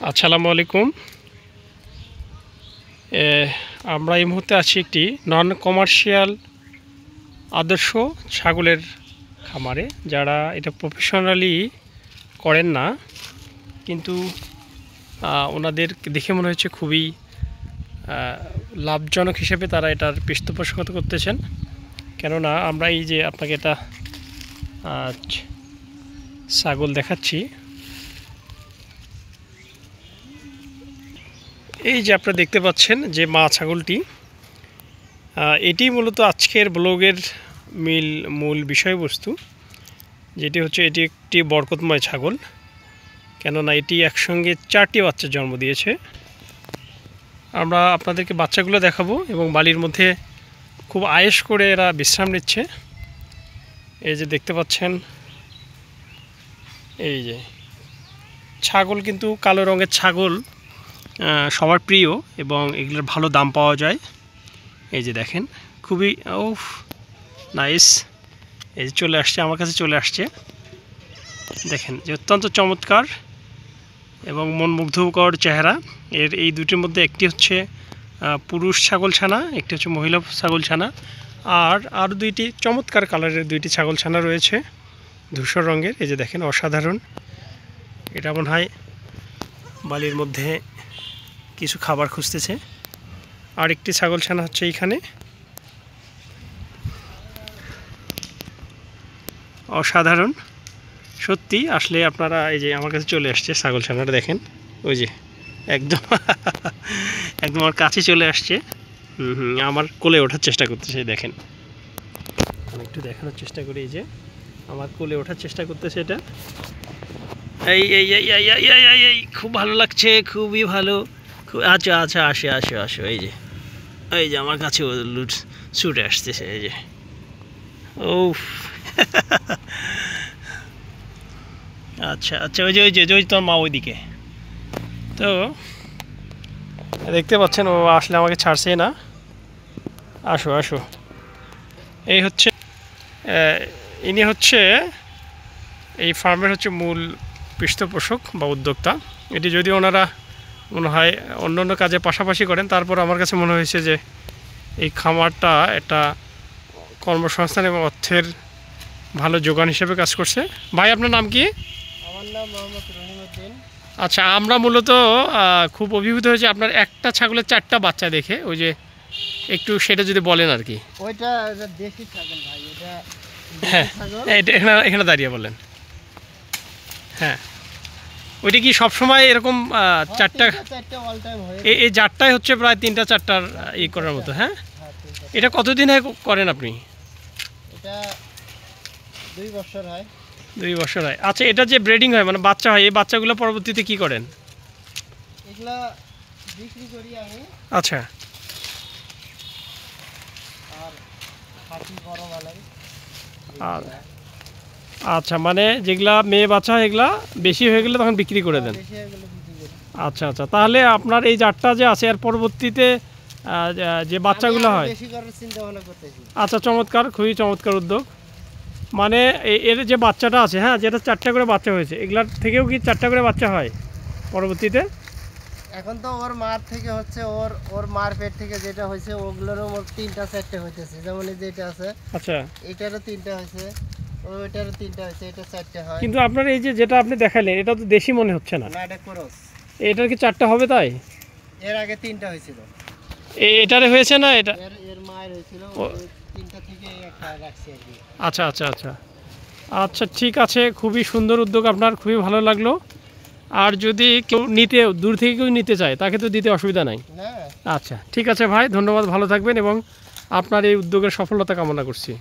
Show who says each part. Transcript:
Speaker 1: আসসালামু আলাইকুম। আমরা এই মুহূর্তে আছি একটি নন কমার্শিয়াল আদর্শ ছাগলের খামারে। যারা এটা প্রফেশনালি করেন না, কিন্তু ওনাদের দেখে মনে হচ্ছে খুবই লাভজনক হিসেবে তারা এটার পৃষ্ঠপোষকতা করতেছেন। কেননা আমরা এই যে আপনাকে এটা ছাগল দেখাচ্ছি, এই যে আপনারা দেখতে পাচ্ছেন যে মা ছাগলটি, এটি মূলত আজকের ব্লগের মূল বিষয়বস্তু, যেটি হচ্ছে এটি একটি বরকতময় ছাগল। কেননা এটি একসঙ্গে 4টি বাচ্চা জন্ম দিয়েছে। আমরা আপনাদেরকে বাচ্চাগুলো দেখাবো এবং বালির মধ্যে খুব আয়েশ করে এরা বিশ্রাম নিচ্ছে। এই যে দেখতে পাচ্ছেন, এই যে ছাগল কিন্তু কালো রঙের ছাগল সবার প্রিয় এবং এগুলোর ভালো দাম পাওয়া যায়। এই যে দেখেন, খুবই নাইস। এই যে চলে আসছে, আমার কাছে চলে আসছে। দেখেন যে অত্যন্ত চমৎকার এবং মনমুগ্ধকর চেহারা। এই দুটির মধ্যে একটি হচ্ছে পুরুষ ছাগল ছানা, একটি হচ্ছে মহিলা ছাগল ছানা, আর দুইটি চমৎকার কালারের দুইটি ছাগল ছানা রয়েছে ধূসর রঙের। এই যে দেখেন, অসাধারণ। এটা মনে হয় বালির মধ্যে কিছু খাবার খুঁজতেছে। আর একটি ছাগল ছানা হচ্ছে এইখানে। অসাধারণ সত্যি। আসলে আপনারা এই যে আমার কাছে চলে আসছে ছাগল ছানাটা, দেখেন ওই যে একদম একদম আমার কাছে চলে আসছে। আমার কোলে ওঠার চেষ্টা করতেছে। দেখেন, আমি একটু দেখানোর চেষ্টা করি। এই যে আমার কোলে ওঠার চেষ্টা করতেছে এটা। এই এই এই খুব ভালো লাগছে, খুবই ভালো। আচ্ছা আচ্ছা, আসো। এই যে আমার কাছে ছুটে আসতেছে। এই যে ও আচ্ছা, ওই যে তোমার মা ওইদিকে। তো দেখতে পাচ্ছেন, ও আসলে আমাকে ছাড়ছে না। আসো। এই হচ্ছে ইনি হচ্ছে এই ফার্মের হচ্ছে মূল পৃষ্ঠপোষক বা উদ্যোক্তা। এটি যদি ওনারা মনে হয় অন্য কাজে পাশাপাশি করেন, তারপর আমার কাছে মনে হয়েছে যে এই খামারটা একটা কর্মসংস্থান এবং অর্থের ভালো যোগান হিসেবে কাজ করছে। ভাই, আপনার নাম কি?
Speaker 2: আমার নাম মোহাম্মদ রহিমউদ্দিন।
Speaker 1: আচ্ছা, আমরা মূলত খুব অভিভূত হয়েছি আপনার একটা ছাগলের 4টা বাচ্চা দেখে। ওই যে একটু সেটা যদি বলেন আর কি।
Speaker 2: ওইটা দেশি ছাগল ভাই, এটা
Speaker 1: হ্যাঁ, এখানে দাঁড়িয়ে বলেন। হ্যাঁ, ওইটা কি সবসময় এরকম 4টা?
Speaker 2: অল টাইম হয়।
Speaker 1: এই জাতটাই হচ্ছে প্রায় 3-4টার করার মতো। হ্যাঁ, এটা কতদিন করেন আপনি?
Speaker 2: এটা 2 বছর হয়।
Speaker 1: 2 বছর হয়। আচ্ছা, এটা যে ব্রিডিং হয় মানে বাচ্চা হয়, এই বাচ্চাগুলো পরবর্তীতে কি করেন?
Speaker 2: এগুলা বিক্রি করি আমি।
Speaker 1: আচ্ছা,
Speaker 2: আর হাতি বড় বালাই।
Speaker 1: আচ্ছা, মানে যেগুলা মেয়ে বাচ্চা হয় এগুলা বেশি হয়ে গেলে তখন বিক্রি করে দেন।
Speaker 2: বেশি হয়ে গেলে বিক্রি করি।
Speaker 1: আচ্ছা, তাহলে আপনার এই জাতটা যে আছে এর পরবর্তীতে যে বাচ্চাগুলো হয়।
Speaker 2: বেশি করার চিন্তা ভাবনা করতেছি।
Speaker 1: আচ্ছা, চমৎকার, খুবই চমৎকার উদ্যোগ। মানে এর যে বাচ্চাটা আছে, হ্যাঁ, যেটা 4টা করে বাচ্চা হয়েছে, এগুলার থেকেও কি 4টা করে বাচ্চা হয় পরবর্তীতে?
Speaker 2: এখন তো ওর মার থেকে হচ্ছে, ওর মার পেট থেকে যেটা হয়েছে ওগুলোরও মোট 3টা-4টে হইতেছে। যেমন এই যেটা আছে,
Speaker 1: আচ্ছা,
Speaker 2: এটারও 3টা হয়েছে, ওইটারও 3টা হয়েছে, এটা 4টে হয়।
Speaker 1: কিন্তু আপনার এই যেটা আপনি দেখালেন এটা তো দেশি মনে হচ্ছে না।
Speaker 2: না, এটা ক্রস।
Speaker 1: এটার কি 4টা হবে তাই?
Speaker 2: এর আগে 3টা হয়েছিল।
Speaker 1: এটারে হয়েছে না এটা?
Speaker 2: এর মায়ের হয়েছিল, 3টা থেকে একটা রাখছি আর কি।
Speaker 1: আচ্ছা, ঠিক আছে। খুবই সুন্দর উদ্যোগ আপনার, খুবই ভালো লাগলো। আর যদি কেউ দূর থেকে কেউ নিতে চায়, তাকে তো দিতে অসুবিধা নাই।
Speaker 2: না,
Speaker 1: আচ্ছা, ঠিক আছে ভাই, ধন্যবাদ, ভালো থাকবেন এবং আপনার এই উদ্যোগের সফলতা কামনা করছি।